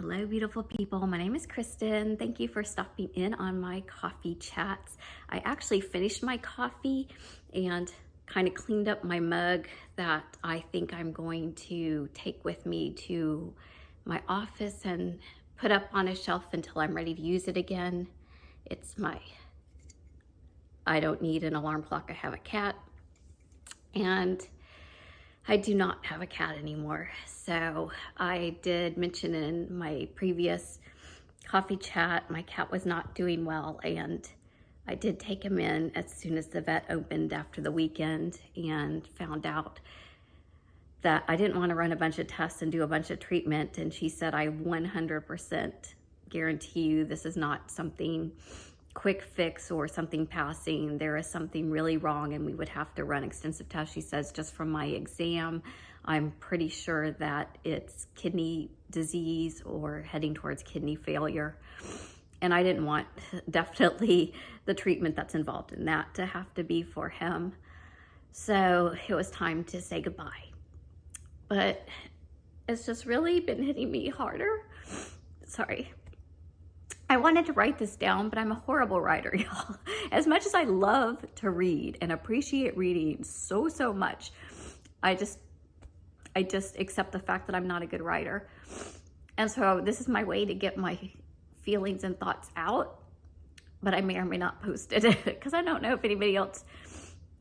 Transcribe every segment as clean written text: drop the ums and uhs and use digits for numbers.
Hello, beautiful people. My name is Kristin. Thank you for stopping in on my coffee chats. I actually finished my coffee and kind of cleaned up my mug that I think I'm going to take with me to my office and put up on a shelf until I'm ready to use it again. I don't need an alarm clock. I have a cat, and I do not have a cat anymore. So I did mention in my previous coffee chat, my cat was not doing well, and I did take him in as soon as the vet opened after the weekend and found out that I didn't want to run a bunch of tests and do a bunch of treatment. And she said, I 100% guarantee you this is not something quick fix or something passing. There is something really wrong and we would have to run extensive tests. She says, just from my exam, I'm pretty sure that it's kidney disease or heading towards kidney failure. And I didn't want definitely the treatment that's involved in that to have to be for him. So it was time to say goodbye. But it's just really been hitting me harder. Sorry. I wanted to write this down, but I'm a horrible writer, y'all. As much as I love to read and appreciate reading so much, I just accept the fact that I'm not a good writer. And so this is my way to get my feelings and thoughts out, but I may or may not post it because I don't know if anybody else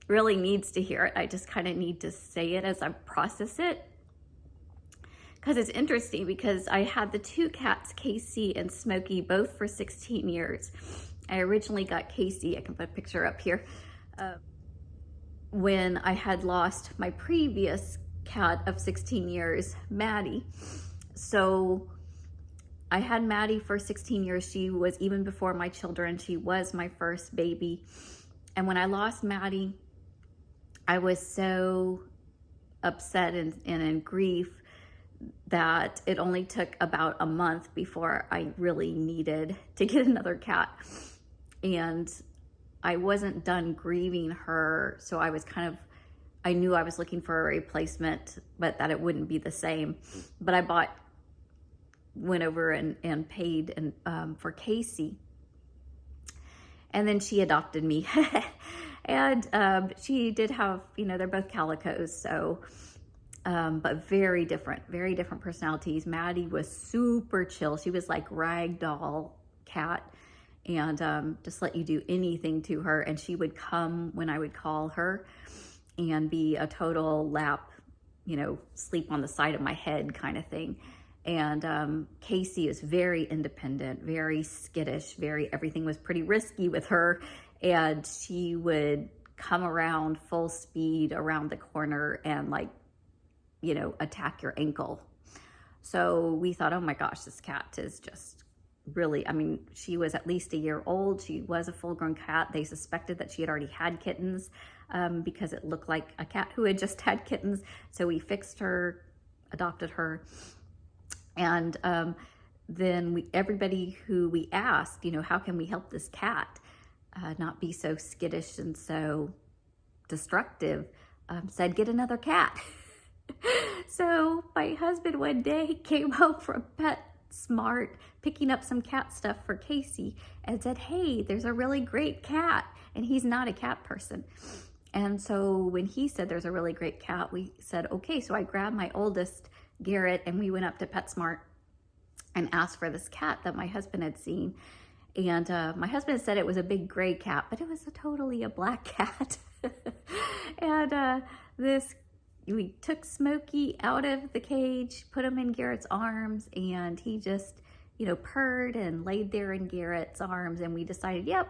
really needs to hear it. I just kind of need to say it as I process it. Because it's interesting, because I had the two cats, Casey and Smokey, both for 16 years. I originally got Casey, I can put a picture up here, when I had lost my previous cat of 16 years, Maddie. So I had Maddie for 16 years. She was, even before my children, she was my first baby. And when I lost Maddie, I was so upset and in grief that it only took about a month before I really needed to get another cat. And I wasn't done grieving her, so I was I knew I was looking for a replacement, but that it wouldn't be the same. But I went over and paid for Casey. And then she adopted me. And she did have, they're both calicos, so but very different personalities. Maddie was super chill. She was like ragdoll cat, and just let you do anything to her. And she would come when I would call her and be a total lap, sleep on the side of my head kind of thing. And Casey is very independent, very skittish, everything was pretty risky with her. And she would come around full speed around the corner and attack your ankle. So we thought, oh my gosh, this cat is just really, she was at least a year old. She was a full-grown cat. They suspected that she had already had kittens because it looked like a cat who had just had kittens. So we fixed her, adopted her. And then everybody who we asked, how can we help this cat not be so skittish and so destructive, said, get another cat. So my husband one day came home from PetSmart picking up some cat stuff for Casey and said, hey, there's a really great cat. And he's not a cat person. And so when he said there's a really great cat, we said, okay. So I grabbed my oldest, Garrett, and we went up to PetSmart and asked for this cat that my husband had seen. And my husband said it was a big gray cat, but it was totally a black cat. And we took Smokey out of the cage, put him in Garrett's arms, and he just, purred and laid there in Garrett's arms. And we decided, yep,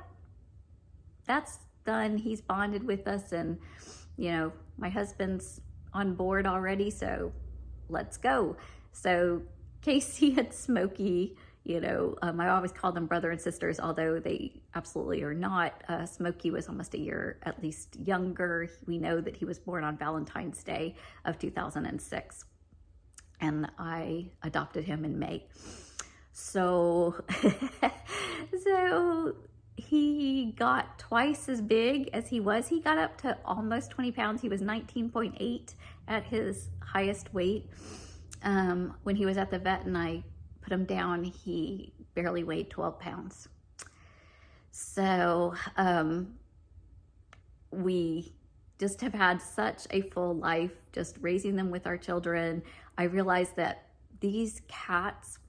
that's done. He's bonded with us, and, my husband's on board already, so let's go. So Casey and Smokey, I always call them brother and sisters, although they absolutely are not. Smokey was almost a year at least younger. We know that he was born on Valentine's Day of 2006, and I adopted him in May. So he got twice as big as he was. He got up to almost 20 pounds. He was 19.8 at his highest weight when he was at the vet, and I put him down, he barely weighed 12 pounds. So we just have had such a full life, just raising them with our children. I realized that these cats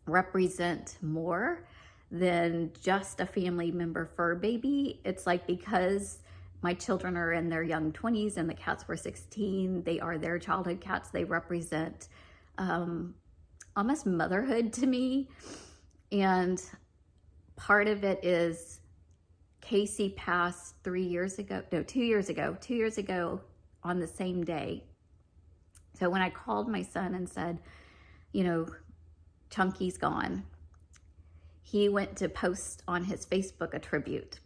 represent more than just a family member fur baby. It's like, because my children are in their young 20s and the cats were 16, they are their childhood cats. They represent almost motherhood to me. And part of it is Casey passed 2 years ago on the same day. So when I called my son and said, you know, Chunkie's gone, he went to post on his Facebook a tribute,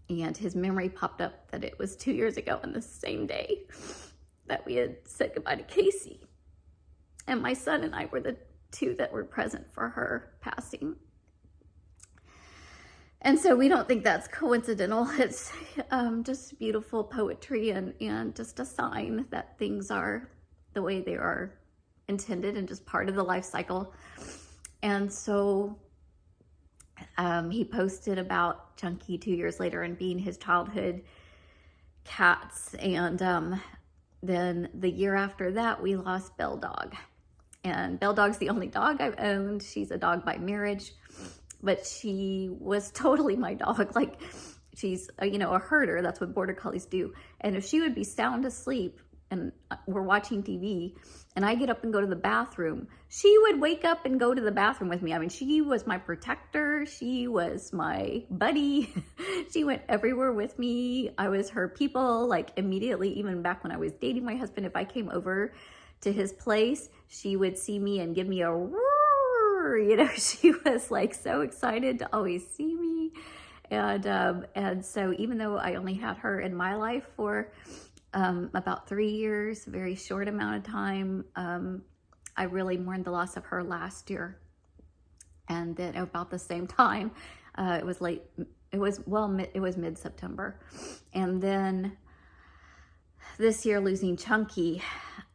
and his memory popped up that it was 2 years ago on the same day that we had said goodbye to Casey. And my son and I were the two that were present for her passing. And so we don't think that's coincidental. It's just beautiful poetry and just a sign that things are the way they are intended and just part of the life cycle. And so he posted about Chunkie 2 years later and being his childhood cats. And then the year after that, we lost Belle Dog. And Belle Dog's the only dog I've owned. She's a dog by marriage, but she was totally my dog. Like, she's a herder. That's what border collies do. And if she would be sound asleep and we're watching TV and I get up and go to the bathroom, she would wake up and go to the bathroom with me. I mean, she was my protector. She was my buddy. She went everywhere with me. I was her people, like, immediately. Even back when I was dating my husband, if I came over to his place, she would see me and give me a roar. She was like so excited to always see me. And so even though I only had her in my life for about 3 years, very short amount of time, I really mourned the loss of her last year. And then about the same time, it was mid-September. And then this year, losing Chunkie.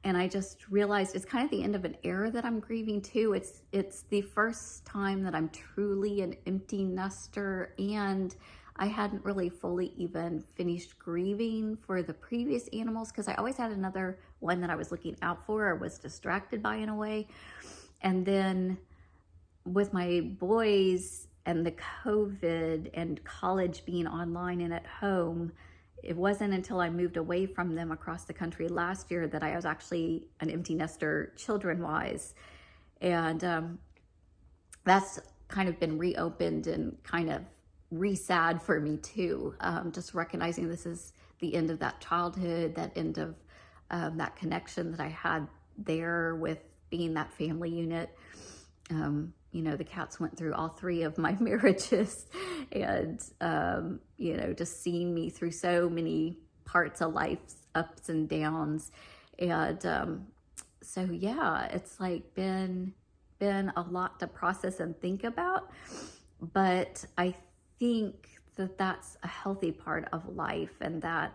And I just realized it's kind of the end of an era that I'm grieving too. It's the first time that I'm truly an empty nester, and I hadn't really fully even finished grieving for the previous animals, because I always had another one that I was looking out for or was distracted by in a way. And then with my boys and the COVID and college being online and at home, it wasn't until I moved away from them across the country last year that I was actually an empty nester children-wise. And that's kind of been reopened and kind of re-sad for me too. Just recognizing this is the end of that childhood, that end of that connection that I had there with being that family unit. The cats went through all 3 of my marriages, and, just seeing me through so many parts of life's ups and downs. And so, yeah, it's like been a lot to process and think about, but I think that that's a healthy part of life, and that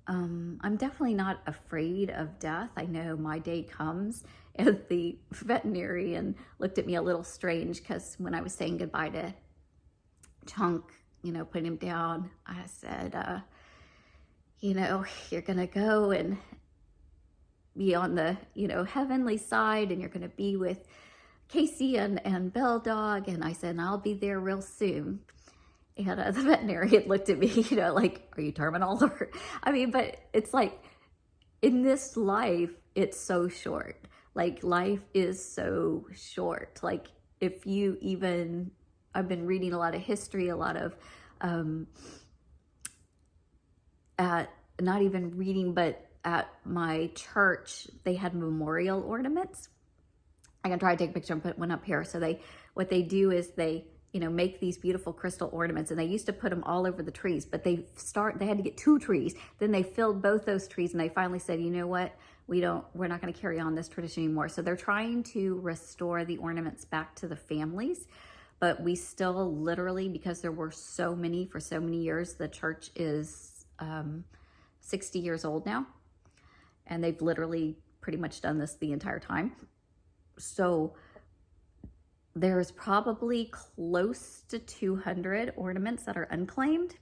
I'm definitely not afraid of death. I know my day comes. And the veterinarian looked at me a little strange, because when I was saying goodbye to Chunk, putting him down, I said, you're going to go and be on the, heavenly side, and you're going to be with Casey and Belle Dog. And I said, and I'll be there real soon. And the veterinarian looked at me, like, are you terminal? Or, but it's like, in this life, it's so short. Like, life is so short. Like, if you even, I've been reading a lot of history, a lot of, not even reading, but at my church, they had memorial ornaments. I can try to take a picture and put one up here. So what they do is they, make these beautiful crystal ornaments, and they used to put them all over the trees, but they had to get 2 trees. Then they filled both those trees, and they finally said, you know what? We're not going to carry on this tradition anymore. So they're trying to restore the ornaments back to the families, but we still literally, because there were so many for so many years, the church is 60 years old now, and they've literally pretty much done this the entire time. So There's probably close to 200 ornaments that are unclaimed.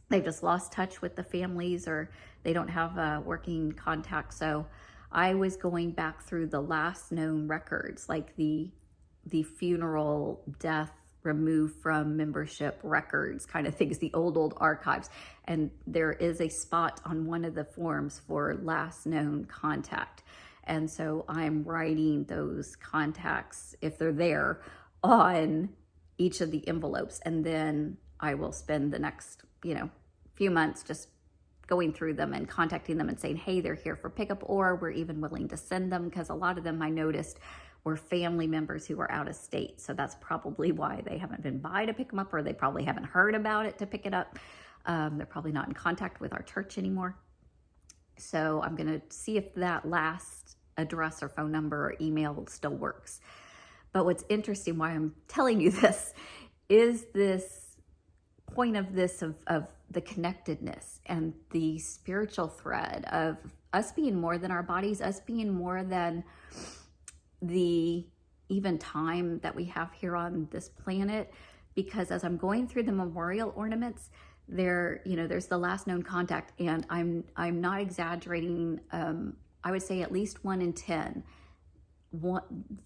They've just lost touch with the families, or they don't have working contact. So I was going back through the last known records, like the funeral, death, removed from membership records kind of things, the old archives. And there is a spot on one of the forms for last known contact. And so I'm writing those contacts, if they're there, on each of the envelopes. And then I will spend the next, few months just going through them and contacting them and saying, hey, they're here for pickup, or we're even willing to send them, because a lot of them I noticed were family members who were out of state. So that's probably why they haven't been by to pick them up, or they probably haven't heard about it to pick it up. They're probably not in contact with our church anymore. So I'm going to see if that last address or phone number or email still works. But what's interesting, why I'm telling you this, is this point of the connectedness and the spiritual thread of us being more than our bodies, us being more than the even time that we have here on this planet. Because as I'm going through the memorial ornaments, there's the last known contact, and I'm not exaggerating. I would say at least 1 in 10,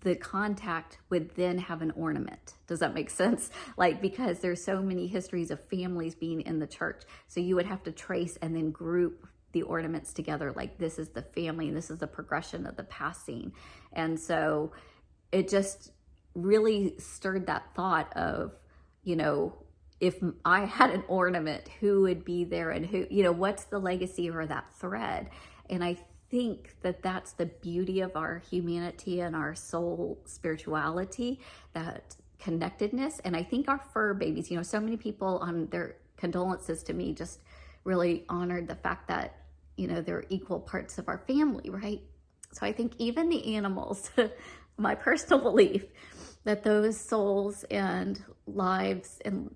the contact would then have an ornament. Does that make sense? Like, because there's so many histories of families being in the church. So you would have to trace and then group the ornaments together. Like, this is the family and this is the progression of the passing. And so it just really stirred that thought of, if I had an ornament, who would be there, and who, what's the legacy or that thread? And I think that that's the beauty of our humanity and our soul spirituality, that connectedness. And I think our fur babies, so many people on their condolences to me just really honored the fact that, they're equal parts of our family, right? So I think even the animals, my personal belief, that those souls and lives and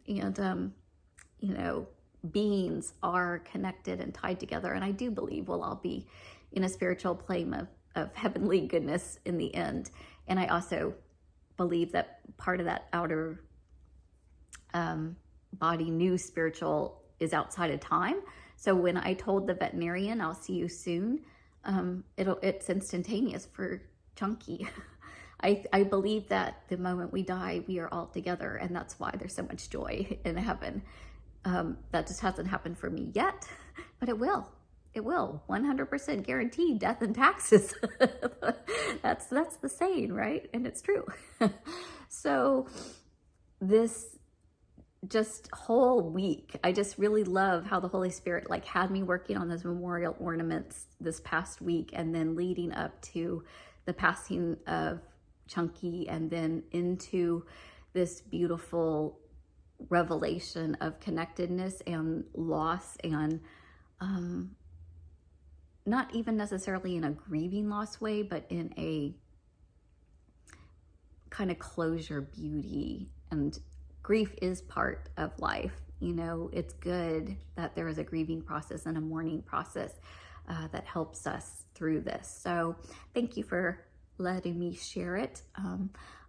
beings are connected and tied together. And I do believe we'll all be in a spiritual plane of heavenly goodness in the end. And I also believe that part of that outer body, new spiritual, is outside of time. So when I told the veterinarian, I'll see you soon, it's instantaneous for Chunkie. I believe that the moment we die, we are all together, and that's why there's so much joy in heaven. That just hasn't happened for me yet, but it will. It will. 100% guaranteed, death and taxes. That's the saying, right? And it's true. So this just whole week, I just really love how the Holy Spirit had me working on those memorial ornaments this past week, and then leading up to the passing of Chunkie, and then into this beautiful revelation of connectedness and loss, and not even necessarily in a grieving loss way, but in a kind of closure beauty. And grief is part of life. It's good that there is a grieving process and a mourning process that helps us through this. So thank you for letting me share it.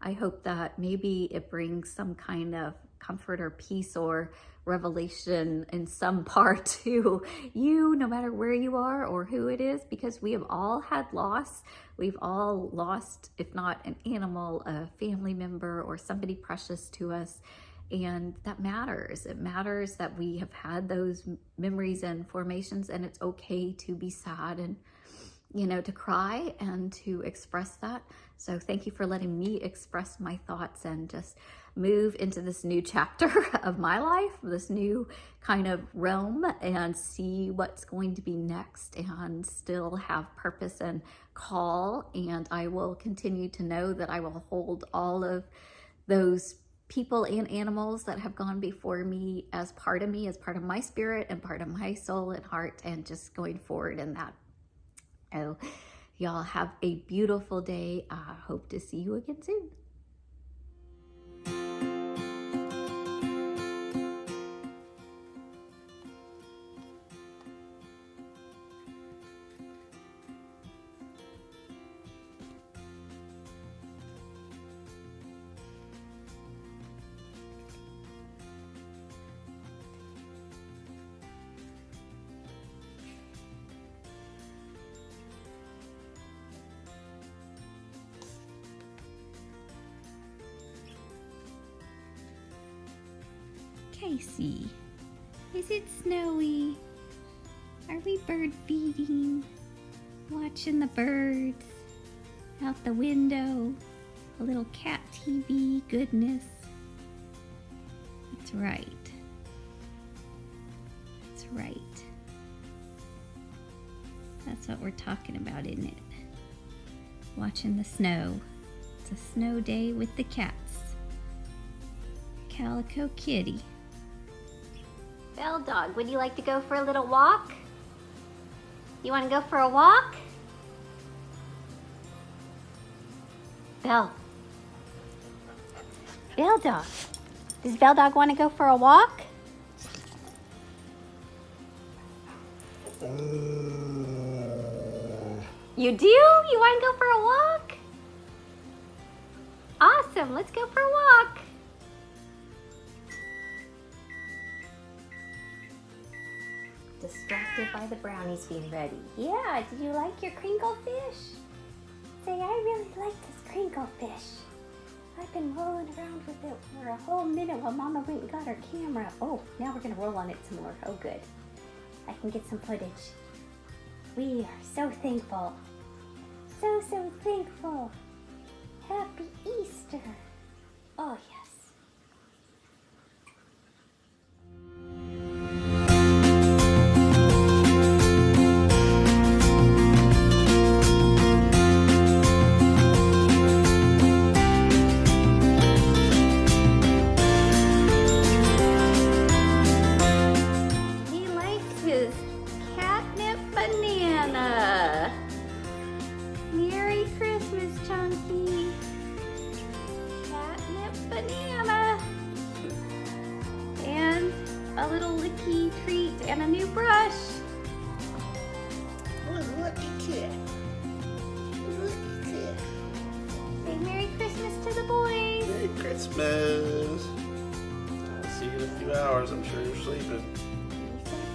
I hope that maybe it brings some kind of comfort or peace or revelation in some part to you, no matter where you are or who it is, because we have all had loss. We've all lost, if not an animal, a family member, or somebody precious to us. And that matters. It matters that we have had those memories and formations, and it's okay to be sad and to cry and to express that. So thank you for letting me express my thoughts and just move into this new chapter of my life, this new kind of realm, and see what's going to be next, and still have purpose and call. And I will continue to know that I will hold all of those people and animals that have gone before me, as part of my spirit and part of my soul and heart, and just going forward in that. Oh, y'all have a beautiful day. I hope to see you again soon. Casey? Is it snowy? Are we bird feeding? Watching the birds out the window? A little cat TV goodness. That's right. That's right. That's what we're talking about, isn't it? Watching the snow. It's a snow day with the cats. Calico Kitty. Bell Dog, would you like to go for a little walk? You want to go for a walk? Bell. Bell Dog. Does Bell Dog want to go for a walk? You do? You want to go for a walk? Awesome, let's go for a walk. Distracted by the brownies being ready. Yeah, did you like your crinkle fish? Say, I really like this crinkle fish. I've been rolling around with it for a whole minute while Mama went and got her camera. Oh, now we're gonna roll on it some more. Oh, good. I can get some footage. We are so thankful. So thankful. Happy Easter. Oh, yes. Banana. Merry Christmas, Chunkie. Catnip banana. And a little licky treat and a new brush. Lucky kid. Lucky kid. Say Merry Christmas to the boys. Merry Christmas. I'll see you in a few hours. I'm sure you're sleeping.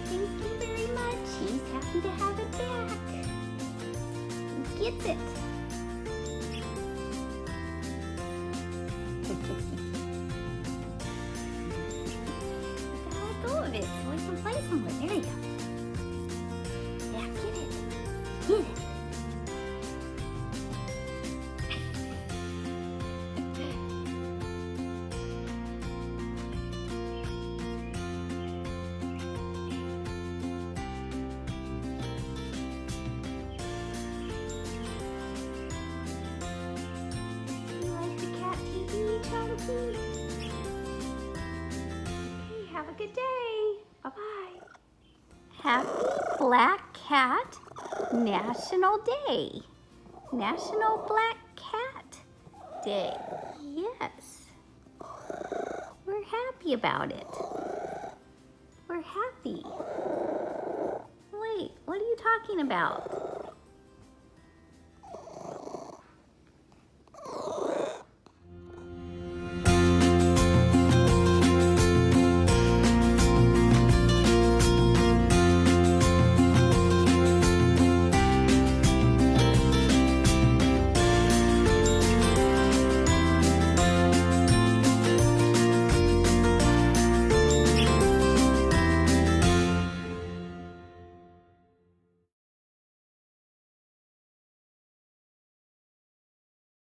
He said thank you very much. He's happy to have it back. He gets it. Let go of it so we can play somewhere. There you go. Yeah, get it. Get it. Chunkie. Okay, have a good day. Bye-bye. Happy Black Cat National Day. National Black Cat Day. Yes. We're happy about it. We're happy. Wait, what are you talking about?